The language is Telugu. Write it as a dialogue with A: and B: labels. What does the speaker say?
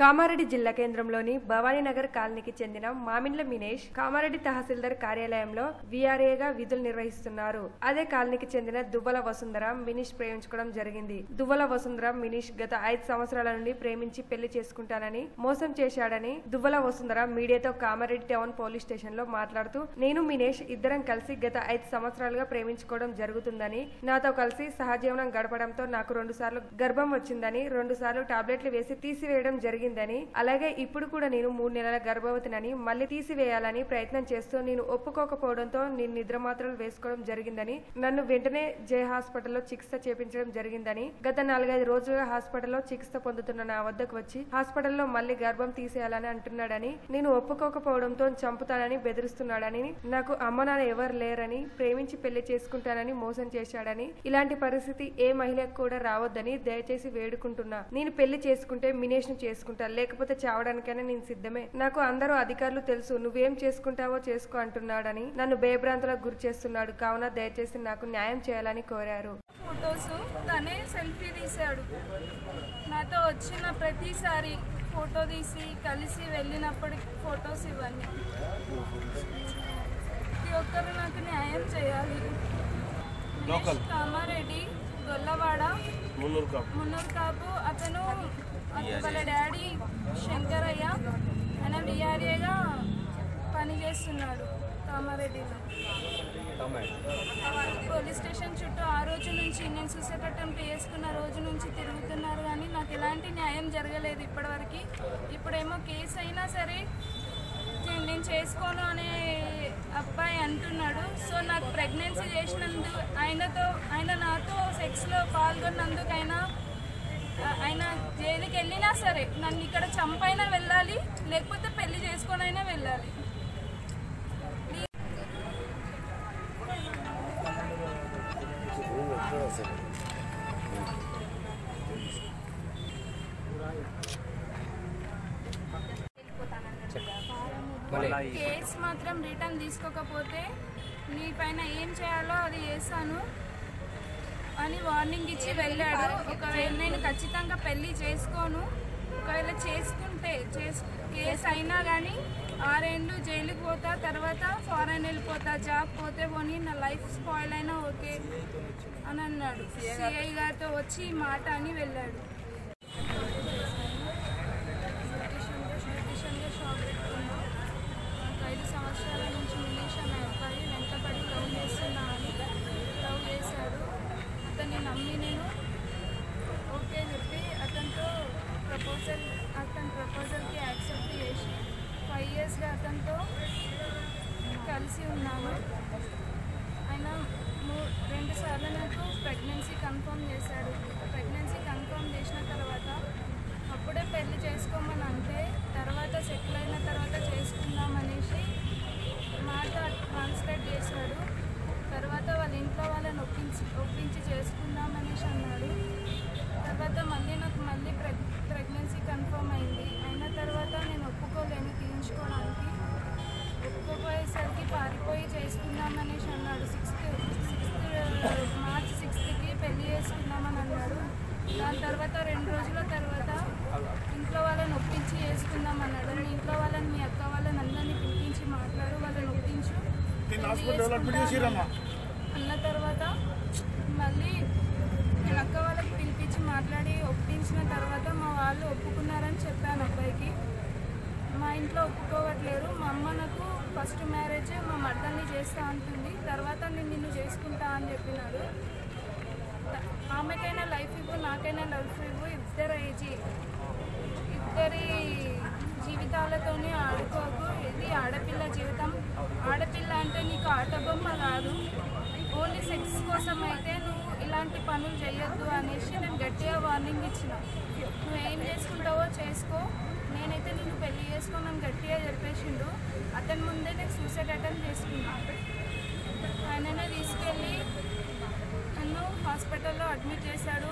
A: కామారెడ్డి జిల్లా కేంద్రంలోని భవానీనగర్ కాలనీకి చెందిన మామిండ్ల మినేష్ కామారెడ్డి తహసీల్దార్ కార్యాలయంలో వీఆర్ఏగా విధులు నిర్వహిస్తున్నారు. అదే కాలనీకి చెందిన దువ్వల వసుంధర మినీష్ ప్రేమించుకోవడం జరిగింది. దువ్వల వసుంధర మినీష్ గత 5 సంవత్సరాల నుండి ప్రేమించి పెళ్లి చేసుకుంటానని మోసం చేశాడని దువ్వల వసుంధర మీడియాతో కామారెడ్డి టౌన్ పోలీస్ స్టేషన్ లో మాట్లాడుతూ, నేను మినేష్ ఇద్దరం కలిసి గత 5 సంవత్సరాలుగా ప్రేమించుకోవడం జరుగుతుందని, నాతో కలిసి సహజీవనం గడపడంతో నాకు 2 సార్లు గర్భం వచ్చిందని, 2 సార్లు టాబ్లెట్లు వేసి తీసివేయడం జరిగింది. అలాగే ఇప్పుడు కూడా నేను 3 నెలల గర్భవతినని మళ్లీ తీసివేయాలని ప్రయత్నం చేస్తూ నేను ఒప్పుకోకపోవడంతో నేను నిద్ర మాత్రలు వేసుకోవడం జరిగిందని, నన్ను వెంటనే జయ హాస్పిటల్లో చికిత్స చేపించడం జరిగిందని, గత 4-5 రోజులుగా హాస్పిటల్లో చికిత్స పొందుతున్న నా వద్దకు వచ్చి హాస్పిటల్లో మళ్లీ గర్భం తీసేయాలని అంటున్నాడని, నేను ఒప్పుకోకపోవడంతో చంపుతానని బెదిరిస్తున్నాడని, నాకు అమ్మ నాన్న ఎవరు లేరని, ప్రేమించి పెళ్లి చేసుకుంటానని మోసం చేశాడని, ఇలాంటి పరిస్థితి ఏ మహిళకు కూడా రావద్దని దయచేసి వేడుకుంటున్నా. నేను పెళ్లి చేసుకుంటే మినేష్ ను చేసుకుంటా, లేకపోతే చావడానికైనా నేను సిద్ధమే. నాకు అందరూ అధికారులు తెలుసు, నువ్వేం చేసుకుంటావో చేసుకో అంటున్నాడని నన్ను భయభ్రాంతులకు గురి చేస్తున్నాడు. కావున దయచేసి నాకు న్యాయం చేయాలని కోరారు.
B: ఫొటోస్ తనే సెల్ఫీ తీశాడు. నాతో వచ్చిన ప్రతిసారి ఫోటో తీసి కలిసి వెళ్ళినప్పటికి ఫొటోస్ ఇవన్నీ. ప్రతి ఒక్కరు నాకు న్యాయం చేయాలి. కామారెడ్డి గొల్లవాడ మున్నూరు కాపు. అతను వాళ్ళ డాడీ శంకరయ్య, ఆయన విఆర్ఏగా పనిచేస్తున్నాడు కామారెడ్డిలో. పోలీస్ స్టేషన్ చుట్టూ ఆ రోజు నుంచి, నేను సూసైడ్ అటెంప్ట్ చేసుకున్న రోజు నుంచి తిరుగుతున్నారు, కానీ నాకు ఎలాంటి న్యాయం జరగలేదు ఇప్పటివరకు. ఇప్పుడేమో కేసు అయినా సరే నేను చేసుకోను అనే అబ్బాయి అంటున్నాడు. సో నాకు ప్రెగ్నెన్సీ చేసినందుకు ఆయన నాతో సెక్స్లో పాల్గొన్నందుకైనా ఆయన జైలుకి వెళ్ళినా సరే నన్ను ఇక్కడ చంపైనా వెళ్ళాలి, లేకపోతే పెళ్లి చేసుకొనైనా వెళ్ళాలి. కేసు మాత్రం రిటర్న్ తీసుకోకపోతే నీ పైన ఏం చేయాలో అది చేస్తాను అని వార్నింగ్ ఇచ్చి వెళ్ళాడు. ఒకవేళ నేను ఖచ్చితంగా పెళ్లి చేసుకోను, ఒకవేళ చేసుకుంటే కేసు అయినా కానీ 6 ఏళ్ళు జైలుకి పోతా, తర్వాత ఫారెన్ వెళ్ళిపోతా, జాబ్ పోతే పోనీ, నా లైఫ్ స్పాయిల్ అయినా ఓకే అని అన్నాడు. సిఐ గారితో వచ్చి ఈ మాట అని వెళ్ళాడు. షాక్ పెట్టుకున్నా. నాకు 5 సంవత్సరాల నుంచి మినేష్ అనే అబ్బాయి వెంటపడి లవ్ చేస్తున్నా అని లవ్ చేశాడు. అతన్ని నమ్మి నేను ఓకే చెప్పి అతని ప్రపోజల్కి యాక్సెప్ట్ చేసి 5 ఇయర్స్గా అతనితో కలిసి ఉన్నాను. ఆయన 2 సార్లు నాకు ప్రెగ్నెన్సీ కన్ఫర్మ్ చేశాడు. ప్రెగ్నెన్సీ కన్ఫర్మ్ చేసిన తర్వాత అప్పుడే పెళ్లి చేసుకోమని అంటే, తర్వాత సెటిల్ అయిన తర్వాత చేసుకుందామనేసి మాట ట్రాన్స్లేట్ చేశాడు. తర్వాత వాళ్ళ ఇంట్లో వాళ్ళని ఒప్పించి చేసుకుందామనేసి అన్నాడు. తర్వాత నాకు మళ్ళీ ప్రెగ్నెన్సీ కన్ఫర్మ్ అయింది. అయిన తర్వాత నేను ఒప్పుకోలేను తీయించుకోవడానికి. ఒప్పుకోపోయేసరికి పారిపోయి చేసుకుందామనేసి అన్నాడు. మార్చి 6కి పెళ్లి చేసుకుందామని అన్నాడు. దాని తర్వాత 2 రోజుల తర్వాత ఇంట్లో వాళ్ళని ఒప్పించి చేసుకుందామన్నాడు. మీ ఇంట్లో వాళ్ళని, మీ అక్క వాళ్ళని అందరినీ పిలిపించి మాట్లాడు, వాళ్ళని ఒప్పించు అన్న తర్వాత మళ్ళీ నేను అక్క వాళ్ళకి పిలిపించి మాట్లాడి ఒప్పించిన తర్వాత మా వాళ్ళు ఒప్పుకున్నారని చెప్పాను అబ్బాయికి. మా ఇంట్లో ఒప్పుకోవట్లేరు. మా అమ్మ నాకు ఫస్ట్ మ్యారేజ్ మా మర్దల్ని చేస్తా అంటుంది, తర్వాత నేను నిన్ను చేసుకుంటా అని చెప్పినాడు. ఆమెకైనా లైఫ్ ఇవ్వు, నాకైనా లైఫ్ ఇవ్వు, ఇద్దరి జీవితాలతోనే ఆడుకోకు. ఇది ఆడపిల్ల జీవితం. ఆడపిల్ల అంటే నీకు ఆట బొమ్మ కాదు. ఓన్లీ సెక్స్ కోసం అయితే నువ్వు ఇలాంటి పనులు చేయొద్దు అనేసి నేను గట్టిగా వార్నింగ్ ఇచ్చిన. నువ్వేం చేసుకుంటావో చేసుకో, నేనైతే నిన్ను పెళ్లి చేసుకోనని గట్టిగా చెప్పేసిండు. అతని ముందే నేను సూసైడ్ అటెంప్ట్ చేసుకున్నాను. ఆయననే తీసుకెళ్ళి నన్ను హాస్పిటల్లో అడ్మిట్ చేశాడు.